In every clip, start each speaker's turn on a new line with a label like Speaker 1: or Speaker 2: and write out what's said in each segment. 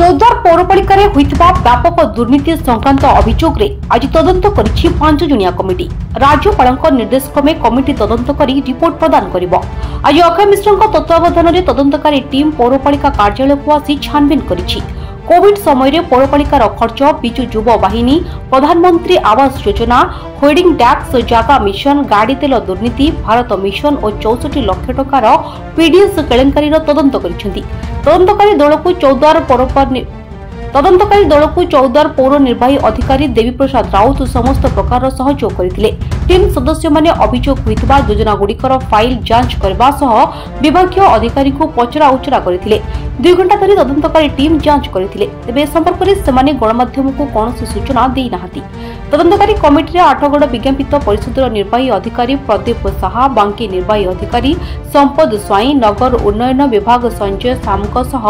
Speaker 1: चौद्वार पौरपालिका व्यापक दुर्नीति संक्रांत अभियोग आज तदंत करिछि 5 जणिया कमिटी। राज्यपाल निर्देश क्रमे कमिटी तदंत करी रिपोर्ट प्रदान करिब। आज अक्षय मिश्र तत्वावधान में तदंतकारी टीम पौरपालिका कार्यालय को आसी छानबीन करिछि। कोविड समय पौरपालिकार खर्च, विजु युव बाहिनी, प्रधानमंत्री आवास योजना, होर्डिंग टैक्स, जागा मिशन, गाड़ी तेल दुर्नीति, भारत मिशन और 64 लाख टकार पीडीएस केलेंकारी तदंत करिसेंती। तदंतकारी दल को चौद्वार पौर निर्वाही अधिकारी देवी प्रसाद राउत समस्त प्रकार सहयोग करथिले। टीम सदस्य माने अभियोग होइतबा योजना गुड़िकर फाइल जांच करबा सह विभागीय अधिकारी को पचरा उचरा करथिले। 2 घंटा धरी तदंतकारी टीम जांच करथिले। तेबे संपर्क रे सेमाने गणमाध्यम को कोनोसी सूचना देई नाहंती। तदंतकारी कमिटी रे आठगड़ विज्ञापित परिषदर निर्वाही अधिकारी प्रदीप साहा, बांकी निर्वाही अधिकारी संपद स्वाई, नगर उन्नयन विभाग संजय सामक सह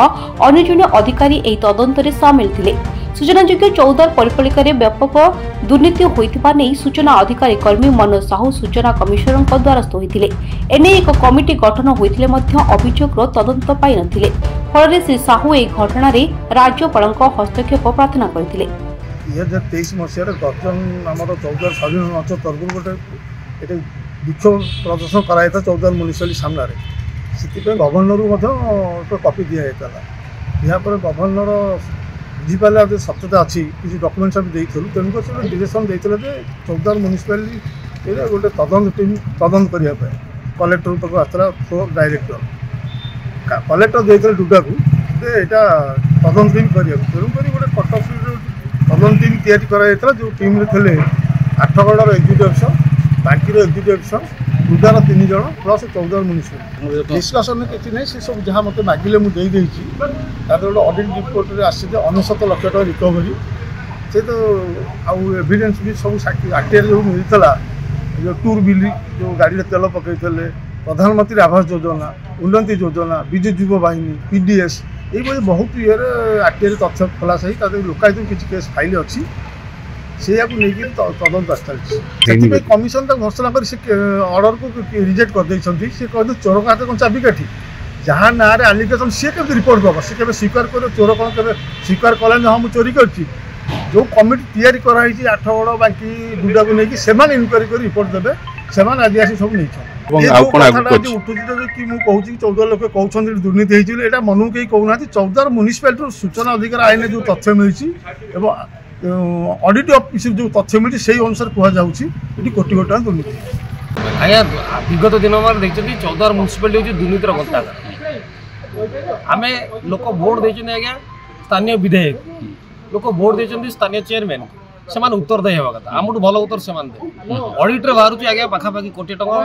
Speaker 1: अन्य जण अधिकारी एही तदंत रे शामिल थिले। सूचनायोग्य चौद्वार पौरपालिका व्यापक दुर्नीति होइतिबा नै सूचना अधिकारी कर्मी मनोज साहू सूचना कमिशनर द्वारस्थ होइतिले। एने एक कमिटी गठन होइतिले मध्य अभियोगର तदंत पाइ नथिले। फଳରେ श्री साहू एही घटना रे राज्यपालଙ୍କ हस्तक्षेप प्रार्थना करथिले।
Speaker 2: 2023 मसिया रे गठन हमर चौद्वार स्वाधीन मंच तरफ गोटे एटे विक्षोभ प्रदर्शन करायता चौद्वार म्युनिसिपालिटी सामना रे सिति गवर्नर मध्य कॉपी दिया जायता। या पर गवर्नर बुझीपारा जो सत्यता अच्छी किसी डॉक्यूमेंट्स भी देइथलु तेणुक से डिरेक्शन देइथले जे चौद्वार म्युनिसिपालिटी गोटे तदंत टीम तदंत करने कलेक्टर तक आसला फ्लोर डायरेक्टर कलेक्टर देइथले डुडा को एटा तदंत टीम करिया तेणुक गोटे कटअफ तदंत टीम तैयारी करा जो टीम रे थे आठगड़ एग्जीक्यूटिव अफिसर बाकी एग्जीक्यूटिव अफिसर डुडार 3 जन प्लस चौद्वार म्युनिसिपालिटी डिस्कसन किसी नहीं से सब जहाँ मत मागिले मुझे गोटे ऑडिट रिपोर्ट में आसी 69 लाख टका रिकवरी से तो आउ एविडेंस भी सब आरटीआई जो मिलता जो टूर बिल जो गाड़ी में तेल पकई प्रधानमंत्री आवास योजना, उन्नति योजना, विजु युव बाहिनी, पीडीएस ये बहुत ये आरटीआई तथ्य खुलासा लोकायत किसी केस फाइल अच्छी से तदंत आसता कमिशन घोषणा कर ऑर्डर को रिजेक्ट कर सी कहते चोर का हाथ कौन चाबिकाठी जहाँ ना आलिगेसन सी के रिपोर्ट दब सी के स्वीकार कर चोर कौन के स्वीकार कलानी हाँ मुझे चोरी कर जो कमिटी या कराई आठगड़ बाकी डुडा को लेकिन से इनक्वारी कर रिपोर्ट देवे से आज आसी सब नहीं उठुची कि मुझे 14 लोक कहते दुर्नीति होता मन कहीं कहना चौद्वार म्युनिसिपालिटी सूचना अधिकार आईन जो तथ्य मिली ऑडिट ऑफिस जो तथ्य मिली से अनुसार कहुच्छी कोटी कोटी दुर्नीति
Speaker 3: आज्ञा विगत दिन में देखते चौद्वार म्युनिसिपालिटी हूँ दुर्नीतिर गंताघर आम लोक भोट देते आज्ञा स्थानीय विधायक लोक भोट देते स्थानीय चेयरमैन से उत्तरदायी हवा कथा आम भल उत्तर से ऑडिट बाहर आज्ञा पाखापाखि कोटी टका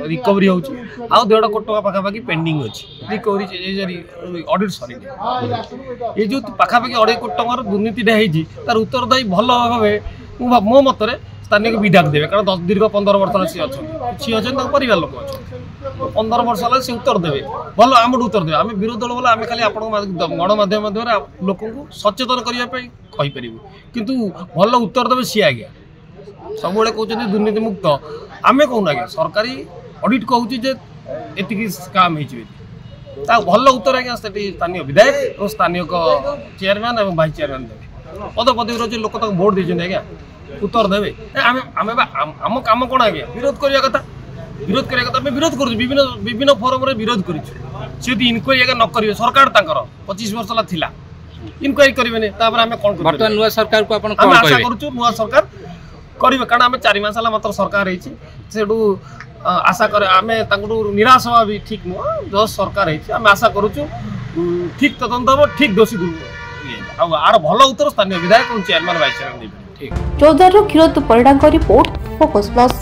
Speaker 3: रिकवरी होची आउ 1.5 कोटी टका पाखापाखि पेंडिंग अच्छी रिकवरी ऑडिट सरी ये जो पाखापाखि 2.5 कोटी टकर दुर्नीतिटा होती तार उत्तरदायी भल भाव मो मतरे स्थानीय विधायक देवे कारण दीर्घ 15 वर्ष सी अच्छा परिवार लोक अच्छा 15 वर्ष है सी उत्तर देवे भल आम उत्तर देवे आम विरोध दल बोला आम खाली गणमाध्यम लोक सचेतन करने कहीपर किंतु भल उत्तर देवे सी आज्ञा सब कहते दुर्नीति मुक्त आम कहूना आज्ञा सरकारी ऑडिट कहूँ एति काम हो भल उत्तर आज्ञा स्थानीय विधायक और स्थानीय चेयरमैन और वाइस चेयरमैन देवे पद पदवी लोक भोट देते आज्ञा उत्तर देवे आम काम कौन आज्ञा विरोध करने कथा विरोध कर विभिन्न फोरम रे विरोध कर इनक्वारी आगे न करेंगे सरकार 25 वर्ष था इनक्वारी करेंगे आम कौन नुआ सरकार को आशा करूँ नुआ सरकार करेंगे कारण आम 4 मास मात्र सरकार हो आशा कर आम निराश हवा भी ठीक नुह जो सरकार आम आशा करूँ ठीक तदंत हम ठीक दोषी आर भल उत्तर स्थानीय विधायक और chairman vice chairman.
Speaker 1: Choudwar Kshirod Parida report Focus plus.